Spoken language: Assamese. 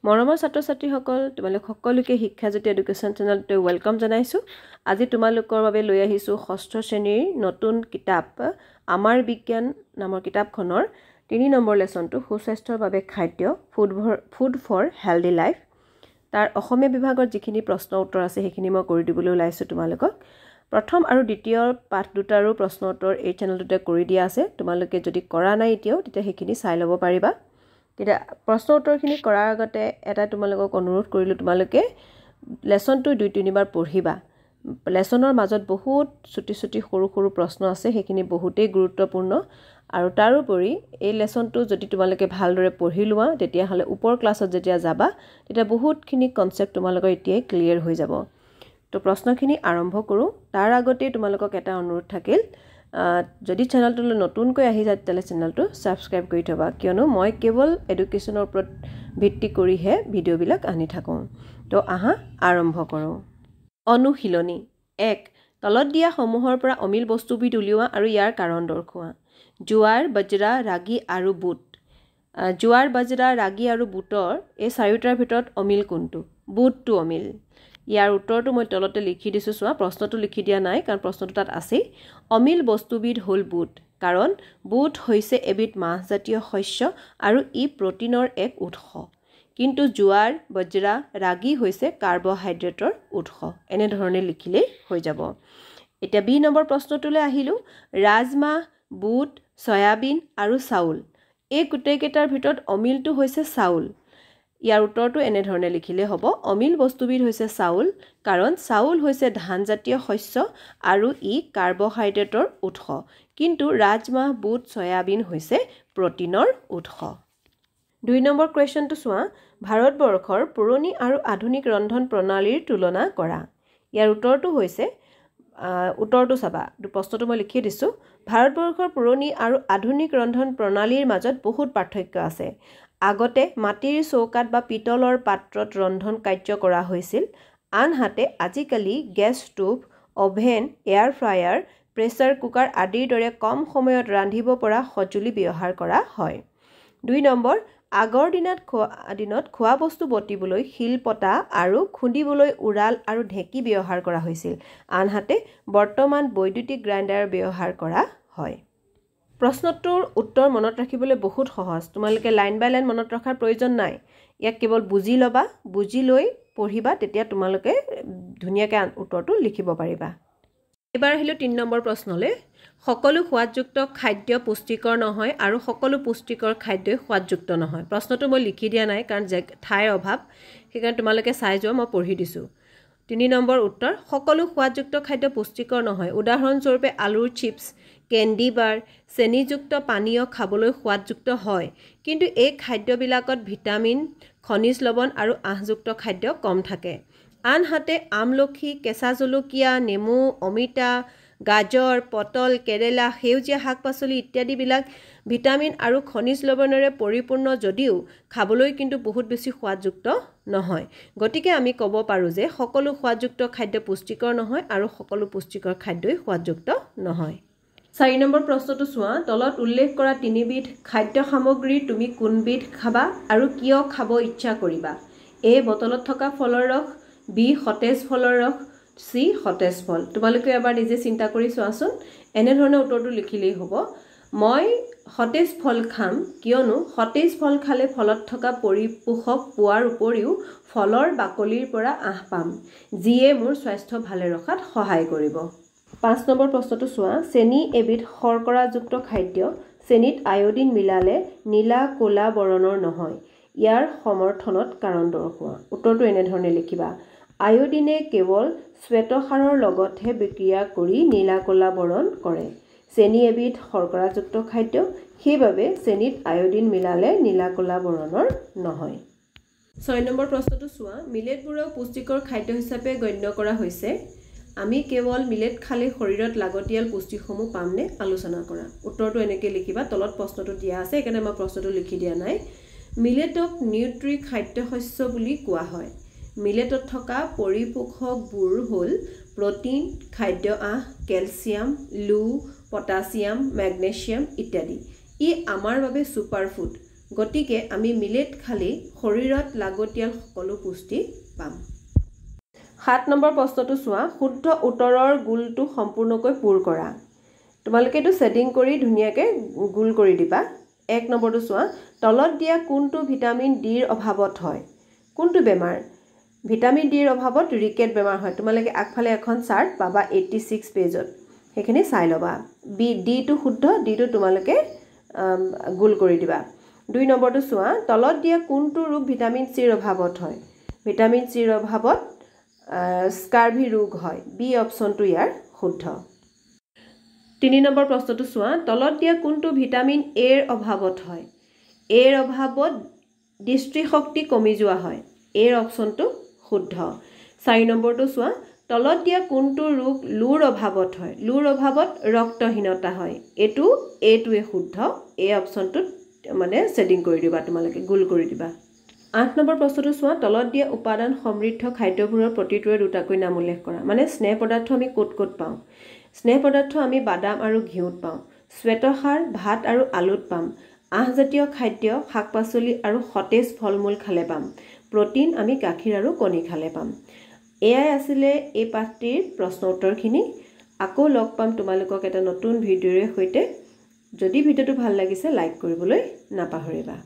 মৰমৰ ছাত্ৰ-ছাত্ৰীসকল তোমালোক সকলোকে শিক্ষাজ্যোতি এডুকেশ্যন চেনেলতে ওয়েলকাম জনাইছো। আজি তোমালোকৰ বাবে লৈ আহিছো ষষ্ঠ শ্ৰেণীৰ নতুন কিতাপ আমাৰ বিজ্ঞান নামৰ কিতাপখনৰ 3 নম্বৰ লেসনটো সুস্বাস্থ্যৰ বাবে খাদ্য ফুড ফৰ হেলদি লাইফ। তাৰ অসমীয়া বিভাগৰ যিখিনি প্ৰশ্ন উত্তৰ আছে সেইখিনি মই কৰি দিবলৈ ওলাইছো তোমালোকক। প্ৰথম আৰু দ্বিতীয় পাঠ দুটাৰো প্ৰশ্ন উত্তৰ এই চেনেলটোতে কৰি দিয়া আছে। তোমালোকে যদি কৰা নাই এতিয়াও তেতিয়া সেইখিনি চাই ল'ব পাৰিবা। তেতিয়া প্ৰশ্ন উত্তৰখিনি কৰাৰ আগতে এটা তোমালোকক অনুৰোধ কৰিলো, তোমালোকে লেসনটো 2-3 বাৰ পঢ়িবা। লেসনৰ মাজত বহুত ছুটি সৰু সৰু প্ৰশ্ন আছে, সেইখিনি বহুতেই গুৰুত্বপূৰ্ণ। আৰু তাৰোপৰি এই লেসনটো যদি তোমালোকে ভালদৰে পঢ়ি লোৱা তেতিয়া হলে ওপৰ ক্লাছত যেতিয়া যাবা তেতিয়া বহুতখিনি কনসেপ্ট তোমালোকৰ এতিয়াই ক্লিয়াৰ হৈ যাব। তো প্ৰশ্নখিনি আৰম্ভ কৰো। তাৰ আগতে তোমালোকক এটা অনুৰোধ থাকিল, যদি চেনেলটোলৈ নতুনকৈ আহি যায় তেতিয়াহ'লে চেনেলটো সাবস্ক্ৰাইব কৰি থবা, কিয়নো মই কেৱল এডুকেশ্যনৰ ওপৰত ভিত্তি কৰিহে ভিডিঅ'বিলাক আনি থাকোঁ। তো আহা আৰম্ভ কৰোঁ। অনুশীলনী 1, তলত দিয়া সমূহৰ পৰা অমিল বস্তুবিধ উলিওৱা আৰু ইয়াৰ কাৰণ দৰ্শোৱা। জোৱাৰ, বাজৰা, ৰাগী আৰু বুট। জোৱাৰ, বাজৰা, ৰাগী আৰু বুটৰ এই চাৰিটাৰ ভিতৰত অমিল কোনটো? বুটটো অমিল। ইয়াৰ উত্তৰটো মই তলতে লিখি দিছো, চোৱা। প্ৰশ্নটো লিখি দিয়া নাই কাৰণ প্ৰশ্নটো তাত আছে। অমিল বস্তুবিধ হ'ল বুট, কাৰণ বুট হৈছে এবিধ মাহজাতীয় শস্য আৰু ই প্ৰটিনৰ এক উৎস। কিন্তু জোৱাৰ, বাজৰা, ৰাগী হৈছে কাৰ্বহাইড্ৰেটৰ উৎস। এনেধৰণে লিখিলেই হৈ যাব। এতিয়া বি নম্বৰ প্ৰশ্নটোলৈ আহিলো। ৰাজমাহ, বুট, সয়াবিন আৰু চাউল, এই গোটেইকেইটাৰ ভিতৰত অমিলটো হৈছে চাউল। ইয়াৰ উত্তৰটো এনেধৰণে লিখিলে হ'ব। অমিল বস্তুবিধ হৈছে চাউল, কাৰণ চাউল হৈছে ধানজাতীয় শস্য আৰু ই কাৰ্বহাইড্ৰেটৰ উৎস। কিন্তু ৰাজমাহ, বুট, সয়াবিন হৈছে প্ৰটিনৰ উৎস। 2 নম্বৰ কুৱেশ্যনটো চোৱা। ভাৰতবৰ্ষৰ পুৰণি আৰু আধুনিক ৰন্ধন প্ৰণালীৰ তুলনা কৰা। ইয়াৰ উত্তৰটো হৈছে, উত্তৰটো চাবা, প্ৰশ্নটো মই লিখি দিছোঁ। ভাৰতবৰ্ষৰ পুৰণি আৰু আধুনিক ৰন্ধন প্ৰণালীৰ মাজত বহুত পাৰ্থক্য আছে। আগতে মাটিৰ চৌকাত বা পিতলৰ পাত্ৰত ৰন্ধন কাৰ্য কৰা হৈছিল, আনহাতে আজিকালি gas stove, oven, air fryer, pressure cooker আদিৰ দৰে কম সময়ত ৰান্ধিব পৰা সঁজুলি ব্যৱহাৰ কৰা হয়। 2 নম্বৰ, আগৰ দিনত খোৱা বস্তু বটিবলৈ শিলপতা আৰু খুন্দিবলৈ উৰাল আৰু ঢেঁকী ব্যৱহাৰ কৰা হৈছিল, আনহাতে বৰ্তমান বৈদ্যুতিক গ্ৰাইণ্ডাৰ ব্যৱহাৰ কৰা হয়। প্ৰশ্নটোৰ উত্তৰ মনত ৰাখিবলৈ বহুত সহজ। তোমালোকে লাইন বাই লাইন মনত ৰখাৰ প্ৰয়োজন নাই। ইয়াক কেৱল বুজি ল'বা, বুজি লৈ পঢ়িবা, তেতিয়া তোমালোকে ধুনীয়াকৈ উত্তৰটো লিখিব পাৰিবা। এবাৰ আহিলো 3 নম্বৰ প্ৰশ্নলৈ। সকলো সোৱাদযুক্ত খাদ্য পুষ্টিকৰ নহয় আৰু সকলো পুষ্টিকৰ খাদ্যই সোৱাদযুক্ত নহয়। প্ৰশ্নটো মই লিখি দিয়া নাই কাৰণ ঠাইৰ অভাৱ, সেইকাৰণে তোমালোকে চাই যোৱা, মই পঢ়ি দিছোঁ। 3 নম্বৰ উত্তৰ, সকলো সোৱাদযুক্ত খাদ্য পুষ্টিকৰ নহয়। উদাহৰণস্বৰূপে আলুৰ চিপছ, কেণ্ডি বাৰ, চেনিযুক্ত পানীয় খাবলৈ সোৱাদযুক্ত হয়, কিন্তু এই খাদ্যবিলাকত ভিটামিন, খনিজ লৱণ আৰু আঁহযুক্ত খাদ্য কম থাকে। আনহাতে আমলখি, কেঁচা জলকীয়া, নেমু, অমিতা, গাজৰ, পটল, কেৰেলা, সেউজীয়া শাক পাচলি ইত্যাদিবিলাক ভিটামিন আৰু খনিজ লৱণেৰে পৰিপূৰ্ণ যদিও খাবলৈ কিন্তু বহুত বেছি সোৱাদযুক্ত নহয়। গতিকে আমি ক'ব পাৰোঁ যে সকলো সোৱাদযুক্ত খাদ্য পুষ্টিকৰ নহয় আৰু সকলো পুষ্টিকৰ খাদ্যই সোৱাদযুক্ত নহয়। 4 নম্বৰ প্ৰশ্নটো চোৱা। তলত উল্লেখ কৰা 3 বিধ খাদ্য সামগ্ৰী তুমি কোনবিধ খাবা আৰু কিয় খাব ইচ্ছা কৰিবা? এ, বটলত থকা ফলৰ ৰস, বি, সতেজ ফলৰ ৰস, চি, সতেজ ফল। তোমালোকে এবাৰ নিজে চিন্তা কৰি চোৱাচোন। এনেধৰণে উত্তৰটো লিখিলেই হ'ব। মই সতেজ ফল খাম, কিয়নো সতেজ ফল খালে ফলত থকা পৰিপোষক পোৱাৰ উপৰিও ফলৰ বাকলিৰ পৰা আঁহ পাম, যিয়ে মোৰ স্বাস্থ্য ভালে ৰখাত সহায় কৰিব। 5 নম্বৰ প্ৰশ্নটো চোৱা। চেনি এবিধ শৰ্কৰাযুক্ত খাদ্য। চেনিত আয়োডিন মিলালে নীলা ক'লা বৰণৰ নহয়। ইয়াৰ সমৰ্থনত কাৰণ দৰ্শোৱা। উত্তৰটো এনেধৰণে লিখিবা। আয়োডিনে কেৱল শ্বেতসাৰৰ লগতহে বিক্ৰিয়া কৰি নীলা ক'লা বৰণ কৰে। চেনি এবিধ শৰ্কৰাযুক্ত খাদ্য, সেইবাবে চেনিত আয়োডিন মিলালে নীলা ক'লা বৰণৰ নহয়। 6 নম্বৰ প্ৰশ্নটো চোৱা। মিলেটবোৰক পুষ্টিকৰ খাদ্য হিচাপে গণ্য কৰা হৈছে। আমি কেৱল মিলেট খালে শৰীৰত লাগতিয়াল পুষ্টিসমূহ পামনে? আলোচনা কৰা। উত্তৰটো এনেকৈ লিখিবা। তলত প্ৰশ্নটো দিয়া আছে, সেইকাৰণে মই প্ৰশ্নটো লিখি দিয়া নাই। মিলেটক নিউট্ৰি খাদ্য শস্য বুলি কোৱা হয়। মিলেটত থকা পৰিপোষকবোৰ হ'ল প্ৰটিন, খাদ্য আঁহ, কেলছিয়াম, লো, পটাছিয়াম, মেগনেছিয়াম ইত্যাদি। ই আমাৰ বাবে ছুপাৰফুড, গতিকে আমি মিলেট খালি শৰীৰত লাগতিয়াল সকলো পুষ্টি পাম 7 নম্বৰ প্ৰশ্নটো চোৱা শুদ্ধ উত্তৰৰ গোলটো সম্পূৰ্ণকৈ পূৰ কৰা তোমালোকে এটো সেটিং কৰি ধুনিয়াকে গোল কৰি দিবা 1 নম্বৰটো চোৱা তলত দিয়া কোনটো ভিটামিন ডিৰ অভাৱত হয় কোনটো বেমাৰ ভিটামিন ডিৰ অভাৱত ৰিকেট বেমাৰ হয় তোমালোকে আগফালে এখন চাৰ্ট পাবা 86 পেজত হেখিনি চাই লবা বি ডি টু শুদ্ধ ডি টু তোমালোকে গোল কৰি দিবা 2 নম্বৰটো চোৱা তলত দিয়া কোনটো ৰোগ ভিটামিন সিৰ অভাৱত হয় ভিটামিন সিৰ অভাৱত স্কাৰ্ভি ৰোগ হয় বি অপচনটো ইয়াৰ শুদ্ধ 3 নম্বৰ প্ৰশ্নটো চোৱা তলত দিয়া কোনটো ভিটামিন এৰ অভাৱত হয় এৰ অভাৱত দৃষ্টিশক্তি কমি যোৱা হয় এৰ অপচনটো শুদ্ধ 4 নম্বৰটো চোৱা তলত দিয়া কোনটো ৰোগ লুৰ অভাৱত হয় লুৰ অভাৱত ৰক্তহীনতা হয় এটো এটোৱে শুদ্ধ এ অপচনটো মানে সেটিং কৰি দিবা তোমালোকে গোল কৰি দিবা 8 নম্বৰ প্ৰশ্নটো চোৱা তলত দিয়া উপাদান সমৃদ্ধ খাদ্যবোৰৰ প্ৰতিটোৰে দুটাকৈ নাম উল্লেখ কৰা মানে স্নেহ পদাৰ্থ আমি ক'ত পাওঁ স্নেহ পদাৰ্থ আমি বাদাম আৰু ঘিউত পাওঁ শ্বেতসাৰ ভাত আৰু আলুত পাম আহজাতীয় খাদ্য শাকপাচলি আৰু সতেজ ফলমূল খালে পাম প্ৰটিন আমি গাখীৰ আৰু কণী খালে পাম এয়াই আছিল এই পাঠটিৰ প্ৰশ্ন উত্তৰখিনি আকৌ লগ পাম তোমালোকক এটা নতুন ভিডিঅ'ৰ সৈতে যদি ভিডিঅ'টো ভাল লাগিছে লাইক কৰিবলৈ নাপাহৰিবা